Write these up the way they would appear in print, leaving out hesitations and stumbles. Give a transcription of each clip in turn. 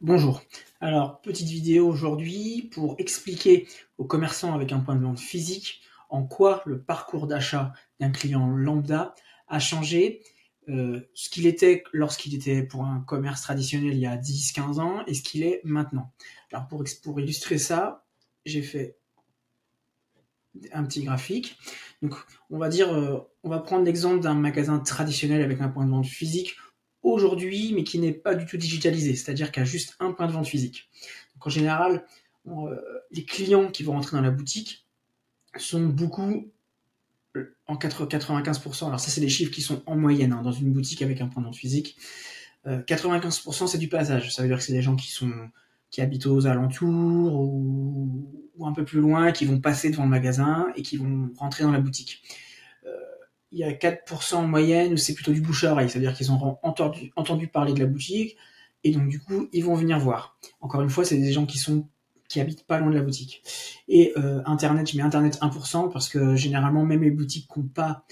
Bonjour. Alors, petite vidéo aujourd'hui pour expliquer aux commerçants avec un point de vente physique en quoi le parcours d'achat d'un client lambda a changé, ce qu'il était lorsqu'il était pour un commerce traditionnel il y a 10-15 ans et ce qu'il est maintenant. Alors pour illustrer ça, j'ai fait un petit graphique. Donc on va dire, on va prendre l'exemple d'un magasin traditionnel avec un point de vente physique aujourd'hui, mais qui n'est pas du tout digitalisé, c'est-à-dire qu'il y a juste un point de vente physique. Donc en général, les clients qui vont rentrer dans la boutique sont beaucoup en 95%. Alors ça, c'est des chiffres qui sont en moyenne dans une boutique avec un point de vente physique. 95% c'est du passage. Ça veut dire que c'est des gens qui habitent aux alentours ou un peu plus loin, qui vont passer devant le magasin et qui vont rentrer dans la boutique. Il y a 4% en moyenne où c'est plutôt du bouche à oreille, c'est-à-dire qu'ils ont entendu parler de la boutique et donc du coup ils vont venir voir. Encore une fois, c'est des gens qui habitent pas loin de la boutique. Et Internet, je mets Internet 1% parce que généralement même les boutiques qui n'ont pas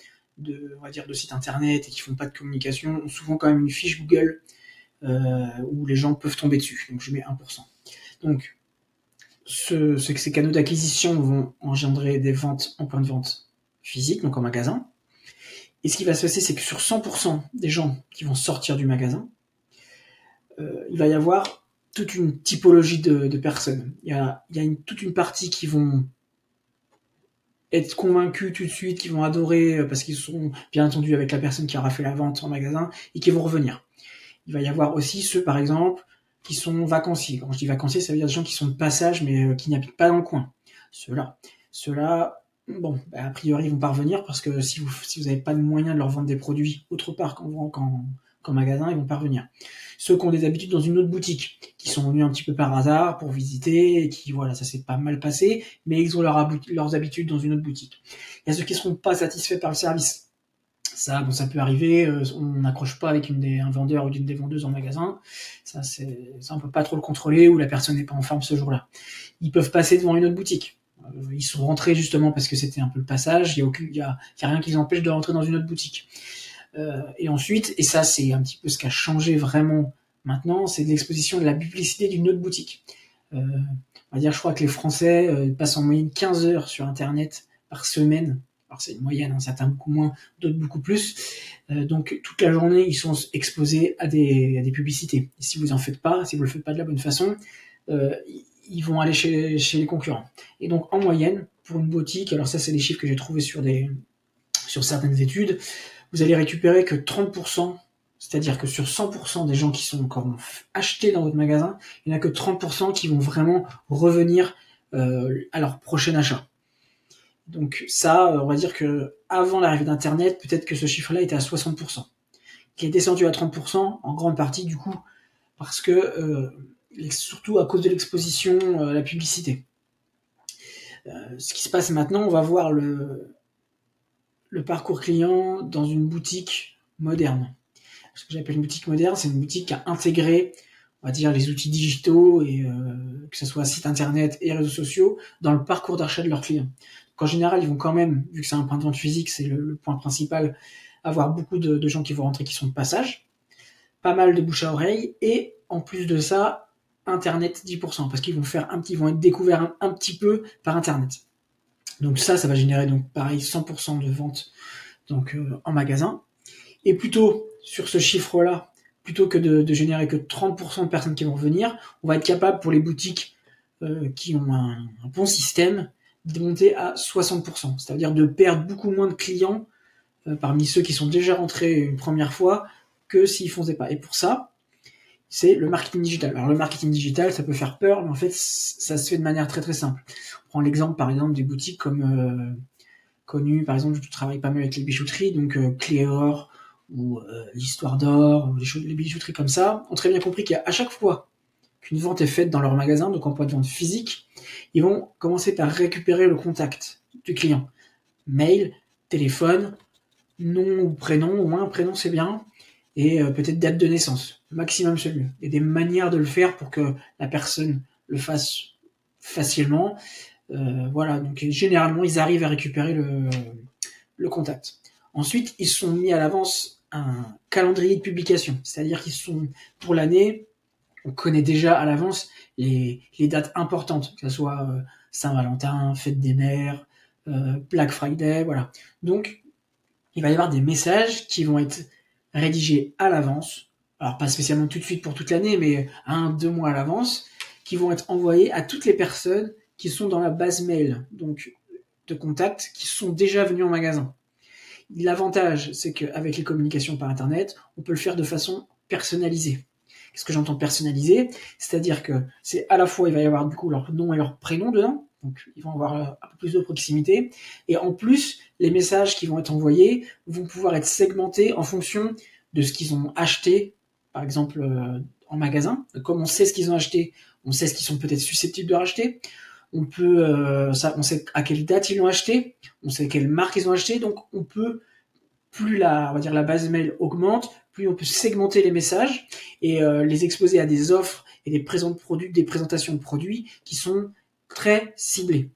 on va dire de site internet et qui font pas de communication ont souvent quand même une fiche Google où les gens peuvent tomber dessus. Donc je mets 1%. Donc ces canaux d'acquisition vont engendrer des ventes en point de vente physique, donc en magasin. Et ce qui va se passer, c'est que sur 100% des gens qui vont sortir du magasin, il va y avoir toute une typologie de personnes. Il y a toute une partie qui vont être convaincus tout de suite, qui vont adorer parce qu'ils sont bien entendu avec la personne qui aura fait la vente en magasin et qui vont revenir. Il va y avoir aussi ceux, par exemple, qui sont vacanciers. Quand je dis vacanciers, ça veut dire des gens qui sont de passage mais qui n'habitent pas dans le coin. Ceux-là, bon, a priori, ils vont pas revenir parce que si vous n'avez pas de moyen de leur vendre des produits autre part qu'en magasin, ils vont pas revenir. Ceux qui ont des habitudes dans une autre boutique, qui sont venus un petit peu par hasard pour visiter, et qui, voilà, ça s'est pas mal passé, mais ils ont leurs habitudes dans une autre boutique. Il y a ceux qui seront pas satisfaits par le service. Ça, bon, ça peut arriver, on n'accroche pas avec un vendeur ou une des vendeuses en magasin. Ça, on peut pas trop le contrôler ou la personne n'est pas en forme ce jour-là. Ils peuvent passer devant une autre boutique. Ils sont rentrés justement parce que c'était un peu le passage. Il y a rien qui les empêche de rentrer dans une autre boutique. Et ensuite, et ça c'est un petit peu ce qui a changé vraiment maintenant, c'est de l'exposition de la publicité d'une autre boutique. On va dire, je crois que les Français passent en moyenne 15 heures sur Internet par semaine. Alors c'est une moyenne, certains beaucoup moins, d'autres beaucoup plus. Donc toute la journée, ils sont exposés à des publicités. Et si vous en faites pas, si vous le faites pas de la bonne façon, ils vont aller chez les concurrents. Et donc en moyenne, pour une boutique, alors ça c'est des chiffres que j'ai trouvés sur certaines études, vous allez récupérer que 30%, c'est-à-dire que sur 100% des gens qui sont encore achetés dans votre magasin, il n'y en a que 30% qui vont vraiment revenir à leur prochain achat. Donc ça, on va dire que avant l'arrivée d'Internet, peut-être que ce chiffre-là était à 60%. Il est descendu à 30%, en grande partie du coup, parce que surtout à cause de l'exposition à la publicité. Ce qui se passe maintenant, on va voir le parcours client dans une boutique moderne. Ce que j'appelle une boutique moderne, c'est une boutique qui a intégré, on va dire, les outils digitaux et que ce soit site internet et réseaux sociaux dans le parcours d'achat de leurs clients. Donc en général, ils vont quand même, vu que c'est un point de vente physique, c'est le point principal, avoir beaucoup de gens qui vont rentrer qui sont de passage, pas mal de bouche à oreille et en plus de ça, Internet 10%, parce qu'ils vont être découverts un petit peu par Internet. Donc ça va générer donc pareil 100% de ventes donc en magasin. Et plutôt sur ce chiffre-là, plutôt que de générer que 30% de personnes qui vont venir, on va être capable pour les boutiques qui ont un bon système de monter à 60%. C'est-à-dire de perdre beaucoup moins de clients parmi ceux qui sont déjà rentrés une première fois que s'ils faisaient pas. Et pour ça, c'est le marketing digital. Alors le marketing digital, ça peut faire peur, mais en fait, ça se fait de manière très très simple. On prend l'exemple par exemple des boutiques comme connues, par exemple, je travaille pas mal avec les bijouteries, donc Clear ou l'Histoire d'Or, ou les bijouteries comme ça, ont très bien compris qu'à chaque fois qu'une vente est faite dans leur magasin, donc en point de vente physique, ils vont commencer par récupérer le contact du client. Mail, téléphone, nom ou prénom, au moins un prénom c'est bien, et peut-être date de naissance. Maximum c'est mieux. Il y a des manières de le faire pour que la personne le fasse facilement. Voilà, donc généralement ils arrivent à récupérer le contact. Ensuite, ils sont mis à l'avance un calendrier de publication, c'est-à-dire qu'ils sont pour l'année, on connaît déjà à l'avance les dates importantes, que ce soit Saint-Valentin, Fête des Mères, Black Friday, voilà. Donc, il va y avoir des messages qui vont être rédigés à l'avance, alors pas spécialement tout de suite pour toute l'année, mais 1-2 mois à l'avance, qui vont être envoyés à toutes les personnes qui sont dans la base mail, donc de contact, qui sont déjà venus en magasin. L'avantage, c'est qu'avec les communications par Internet, on peut le faire de façon personnalisée. Qu'est-ce que j'entends personnalisé? C'est-à-dire que c'est à la fois, il va y avoir du coup leur nom et leur prénom dedans, donc ils vont avoir un peu plus de proximité, et en plus, les messages qui vont être envoyés vont pouvoir être segmentés en fonction de ce qu'ils ont acheté, par exemple en magasin. Comme on sait ce qu'ils ont acheté, on sait ce qu'ils sont peut-être susceptibles de racheter, on sait à quelle date ils l'ont acheté, on sait quelle marque ils ont acheté, donc on peut, plus la base mail augmente, plus on peut segmenter les messages et les exposer à des offres et des présentations de produits qui sont très ciblées.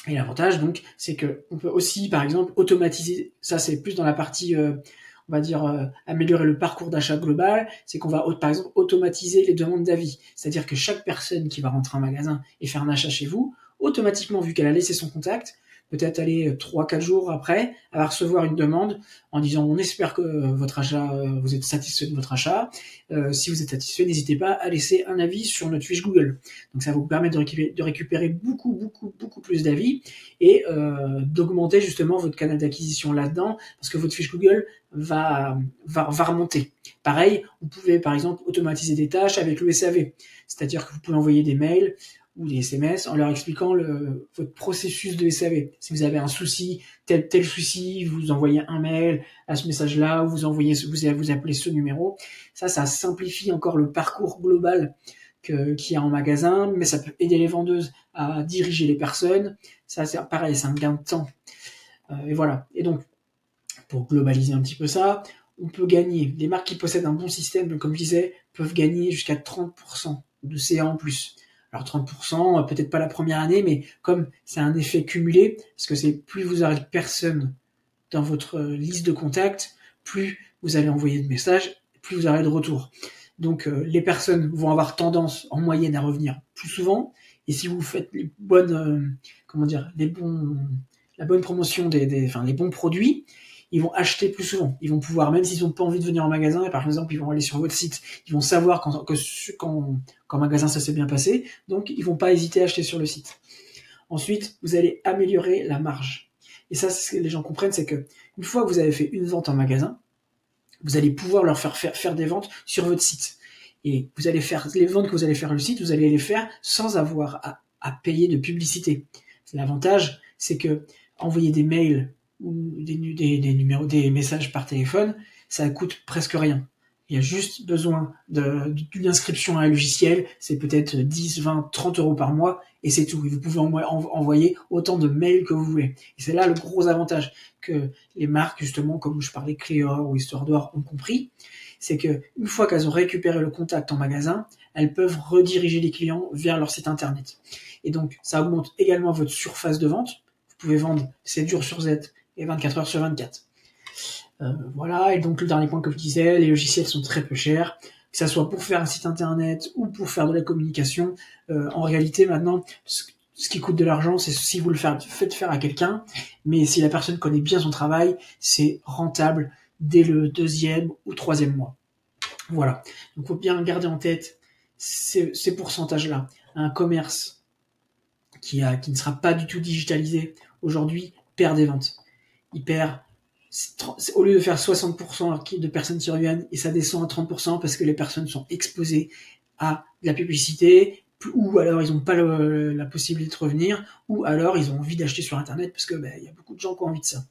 Et l'avantage, donc, c'est que on peut aussi, par exemple, automatiser, ça c'est plus dans la partie, on va dire, améliorer le parcours d'achat global, c'est qu'on va, par exemple, automatiser les demandes d'avis. C'est-à-dire que chaque personne qui va rentrer en magasin et faire un achat chez vous, automatiquement, vu qu'elle a laissé son contact, peut-être aller 3-4 jours après, elle va recevoir une demande en disant on espère que votre achat, vous êtes satisfait de votre achat. Si vous êtes satisfait, n'hésitez pas à laisser un avis sur notre fiche Google. Donc ça va vous permettre de récupérer beaucoup plus d'avis et d'augmenter justement votre canal d'acquisition là-dedans parce que votre fiche Google va remonter. Pareil, vous pouvez par exemple automatiser des tâches avec le SAV, c'est-à-dire que vous pouvez envoyer des mails ou des SMS en leur expliquant votre processus de SAV. Si vous avez un souci, tel souci, vous envoyez un mail à ce message-là, ou vous appelez ce numéro. Ça simplifie encore le parcours global qu'il y a en magasin, mais ça peut aider les vendeuses à diriger les personnes. Ça, c'est pareil, c'est un gain de temps. Et voilà. Et donc, pour globaliser un petit peu ça, on peut gagner. Les marques qui possèdent un bon système, comme je disais, peuvent gagner jusqu'à 30% de CA en plus. Alors 30%, peut-être pas la première année, mais comme c'est un effet cumulé, parce que c'est plus vous aurez de personnes dans votre liste de contacts, plus vous allez envoyer de messages, plus vous aurez de retours. Donc les personnes vont avoir tendance en moyenne à revenir plus souvent, et si vous faites les bonnes, la bonne promotion les bons produits, ils vont acheter plus souvent. Ils vont pouvoir, même s'ils n'ont pas envie de venir en magasin, et par exemple, ils vont aller sur votre site, ils vont savoir qu'en magasin ça s'est bien passé, donc ils vont pas hésiter à acheter sur le site. Ensuite, vous allez améliorer la marge. Et ça, c'est ce que les gens comprennent, c'est que une fois que vous avez fait une vente en magasin, vous allez pouvoir leur faire des ventes sur votre site. Et vous allez faire les ventes que vous allez faire sur le site, vous allez les faire sans avoir à payer de publicité. L'avantage, c'est que envoyer des mails ou des messages par téléphone, ça coûte presque rien. Il y a juste besoin d'une inscription à un logiciel, c'est peut-être 10, 20, 30 euros par mois, et c'est tout. Et vous pouvez envoyer autant de mails que vous voulez. Et c'est là le gros avantage que les marques, justement, comme je parlais, Cléor ou Histoire d'Or, ont compris, c'est que une fois qu'elles ont récupéré le contact en magasin, elles peuvent rediriger les clients vers leur site internet. Et donc, ça augmente également votre surface de vente. Vous pouvez vendre 7 jours sur 7 et 24 heures sur 24. Voilà, et donc le dernier point que je disais, les logiciels sont très peu chers, que ça soit pour faire un site internet ou pour faire de la communication. En réalité, maintenant, ce qui coûte de l'argent, c'est si vous le faites faire à quelqu'un, mais si la personne connaît bien son travail, c'est rentable dès le 2e ou 3e mois. Voilà, donc il faut bien garder en tête ces pourcentages-là. Un commerce qui ne sera pas du tout digitalisé aujourd'hui perd des ventes. Il perd, au lieu de faire 60% de personnes qui reviennent, et ça descend à 30% parce que les personnes sont exposées à de la publicité, ou alors ils n'ont pas la possibilité de revenir, ou alors ils ont envie d'acheter sur internet parce que il y a beaucoup de gens qui ont envie de ça.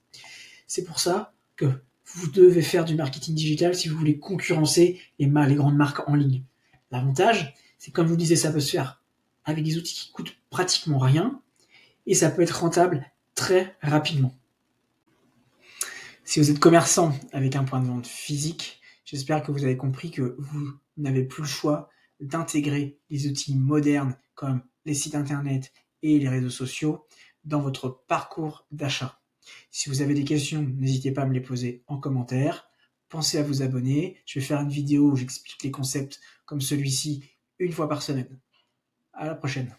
C'est pour ça que vous devez faire du marketing digital si vous voulez concurrencer les grandes marques en ligne. L'avantage, c'est comme je vous disais, ça peut se faire avec des outils qui coûtent pratiquement rien, et ça peut être rentable très rapidement. Si vous êtes commerçant avec un point de vente physique, j'espère que vous avez compris que vous n'avez plus le choix d'intégrer les outils modernes comme les sites internet et les réseaux sociaux dans votre parcours d'achat. Si vous avez des questions, n'hésitez pas à me les poser en commentaire. Pensez à vous abonner. Je vais faire une vidéo où j'explique les concepts comme celui-ci une fois par semaine. À la prochaine.